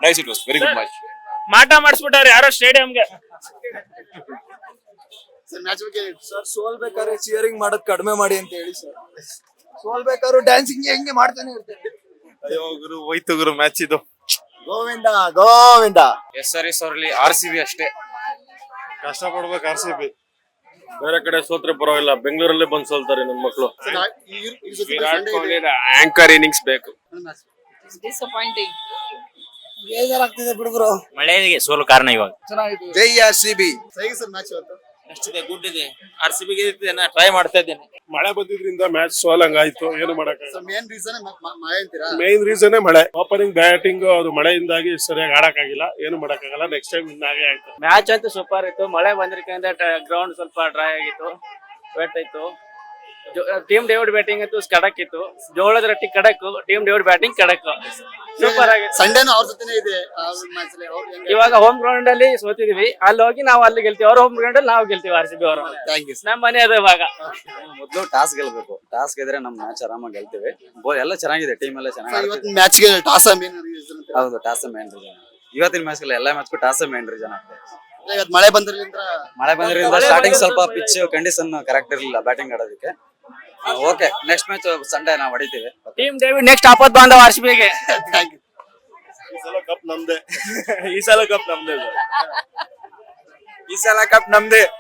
Nice, it was very good match. ಮಾಟ ಮಾಡಿಸ್ಬಿಟ್ಟವ್ರು ಯಾರೋ ಸ್ಟೇಡಿಯಂಗೆ. Sir ಸೋಲ್ಬೇಕಾದ್ರೆ ಚಿಯರಿಂಗ್ ಮಾಡೋದ್ ಕಡಿಮೆ ಮಾಡಿ ಅಂತ ಹೇಳಿ ಸರ್. ಸೋಲ್ಬೇಕಾದ್ರು ಡ್ಯಾನ್ಸಿಂಗ್ ಹೆಂಗೆ ಮಾಡ್ತಾನೆ ಇರ್ತಾರೆ. ಅಯ್ಯೋ ಗುರು, ಹೋಯ್ತು ಗುರು ಮ್ಯಾಚ್ ಇದು. ಗೋವಿಂದ ಗೋವಿಂದ. SRS ಅವರಲ್ಲಿ RCB ಅಷ್ಟೇ. ಕಷ್ಟ ಪಡ್ಬೇಕು RCB. ಬೇರೆ ಕಡೆ ಸೋತ್ರೆ ಪರವಾಗಿಲ್ಲ, ಬೆಂಗಳೂರಲ್ಲೇ ಬಂದು ಸೋಲ್ತಾರೆ ನನ್ನ ಮಕ್ಕಳು. ವಿರಾಟ್ ಕೊಹ್ಲಿ ಆಂಕರ್ ಇನ್ನಿಂಗ್ಸ್ ಬೇಕು. ಡಿಸಪಾಯಿಂಟಿಂಗ್. ಬೇಜಾರಾಗ್ತಿದೆ ಬಿಡುಗರು. ಮಳೆಗೆ ಸೋಲು ಕಾರಣ ಇವಾಗ. ಜೈ RCB. ಅಷ್ಟಿದೆ, ಗುಡ್ ಇದೆ. RCB ಗೆ ಟ್ರೈ ಮಾಡ್ತಾ ಇದ್ದೇನೆ. ಮಳೆ ಬಂದಿದ್ರಿಂದ ಮ್ಯಾಚ್ ಸೋಲಂಗಾಯ್ತು, ಏನು ಮಾಡಕ್ಕಾಗಲ್ಲ. ಮೇನ್ ರೀಸನ್ ಮಳೆ ಅಂತೀರಾ? ಮೇನ್ ರೀಸನ್ ಮಳೆ. ಓಪನಿಂಗ್ ಬ್ಯಾಟಿಂಗ್ ಅದು ಮಳೆಯಿಂದಾಗಿ ಸರಿಯಾಗಿ ಆಡಕ್ಕಾಗಿಲ್ಲ, ಏನು ಮಾಡಕ್ಕಾಗಲ್ಲ. ನೆಕ್ಸ್ಟ್ ಟೈಮ್ ವಿನ್ ಆಗೇ ಆಯ್ತು. ಮ್ಯಾಚ್ ಅಂತೂ ಸೂಪರ್ ಇತ್ತು. ಮಳೆ ಬಂದಿರಕ್ಕಿಂತ ಗ್ರೌಂಡ್ ಸ್ವಲ್ಪ ಡ್ರೈ ಆಗಿತ್ತು, ವೆಟ್ ಇತ್ತು. ಟೀಮ್ ಡೇವಿಡ್ ಬ್ಯಾಟಿಂಗ್ ಅಂತೂ ಕಡಕ್ ಇತ್ತು. ಜೋಳದ ರೊಟ್ಟಿ ಕಡಕ್, ಟೀಮ್ ಡೇವಿಡ್ ಬ್ಯಾಟಿಂಗ್ ಕಡಕ್. ಸೂಪರ್ ಆಗಿ ಸಂಡೇನು ಅವ್ರ ಜೊತೆನೇ ಇದೆ. ಇವಾಗ ಹೋಮ್ ಗ್ರೌಂಡ್ ಅಲ್ಲಿ ಸೋತಿದೀವಿ, ಅಲ್ಲಿ ಹೋಗಿ ನಾವು ಅಲ್ಲಿ ಗೆಲ್ತೀವಿ. ಅವ್ರ ಹೋಮ್ ಗ್ರೌಂಡ್ ಅಲ್ಲಿ ನಾವು ಗೆಲ್ತೀವಿ. RCB ಅವರು ನಮ್ಮ ಮನೆ ಅದು. ಇವಾಗ ಮೊದಲು ಟಾಸ್ ಗೆಲ್ಬೇಕು. ಟಾಸ್ ಗೆದ್ರೆ ನಮ್ ಮ್ಯಾಚ್ ಆರಾಮಾಗಿ ಗೆಲ್ತೀವಿ. ಎಲ್ಲ ಚೆನ್ನಾಗಿದೆ, ಟೀಮ್ ಎಲ್ಲ ಚೆನ್ನಾಗಿ. ಇವತ್ತಿನ ಮ್ಯಾಚ್ಗೆ ಟಾಸ್ ಹೌದು, ಟಾಸ್ ಮೇನ್ ರೀಸನ್. ಇವತ್ತಿನ ಮ್ಯಾಚ್ ಎಲ್ಲ ಮ್ಯಾಚ್ಗೂ ಟಾಸ್ ಮೇನ್ ರೀಸನ್ ಆಗ್ತದೆ. ಇವತ್ತು ಮಳೆ ಬಂದಿರಲಿಂದ ಸ್ಟಾರ್ಟಿಂಗ್ ಸ್ವಲ್ಪ ಪಿಚ್ ಕಂಡೀಷನ್ ಕರೆಕ್ಟ್ ಇರಲಿಲ್ಲ ಬ್ಯಾಟಿಂಗ್ ಆಡೋದಕ್ಕೆ. ಓಕೆ, ನೆಕ್ಸ್ಟ್ ಮ್ಯಾಚ್ ಸಂಡೇ ನಾವು ಹೊಡಿತೀವಿ. ಟೀಮ್ ಡೇವಿಡ್ ನೆಕ್ಸ್ಟ್ ಆಪತ್ ಬಾಂಧವ RCB ಗೆ. ಈ ಸಲ ಕಪ್ ನಮ್ದೇ. ಈ ಸಲ ಕಪ್ ನಮ್ದೇ. ಈ ಸಲ ಕಪ್ ನಮ್ದೇ.